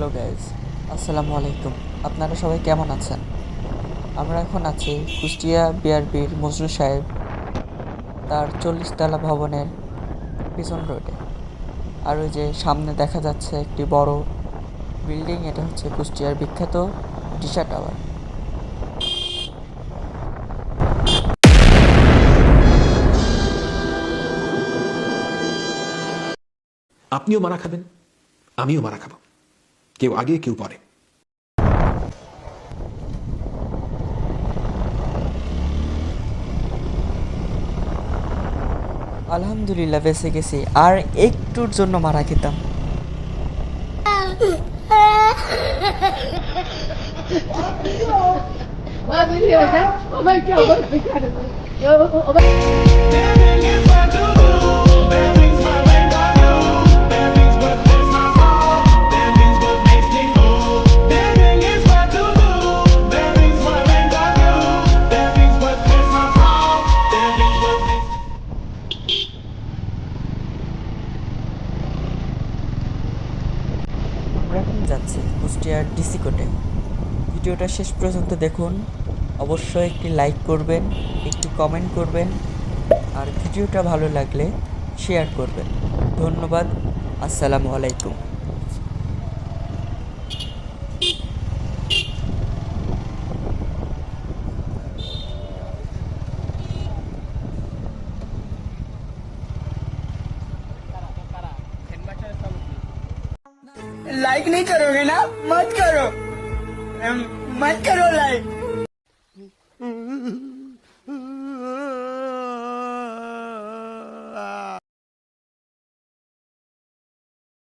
Hello guys, আসসালামু আলাইকুম। আপনারা সবাই কেমন আছেন? আমরা এখন আছি কুষ্টিয়া বিআরবির মজনু সাহেব তার 40 তলা ভবনের পিছন রোডে। আর ওই যে সামনে দেখা যাচ্ছে একটি বড় বিল্ডিং, এটা হচ্ছে কুষ্টিয়ার বিখ্যাত দিশা টাওয়ার। আপনিও মারা খাবেন, আমিও মারা খাবো, কেউ আগে কেউ পরে। আলহামদুলিল্লাহ বেঁচে গেছি, আর একটুর জন্য মারা খেতাম। আমরা এখন যাচ্ছি কুষ্টিয়ার ডিসি কোর্টে। ভিডিওটা শেষ পর্যন্ত দেখুন, অবশ্যই একটি লাইক করবেন, একটি কমেন্ট করবেন, আর ভিডিওটা ভালো লাগলে শেয়ার করবেন। ধন্যবাদ। আসসালামু আলাইকুম। लाइक नहीं करोगे ना? मत करो, मत करो लाइक।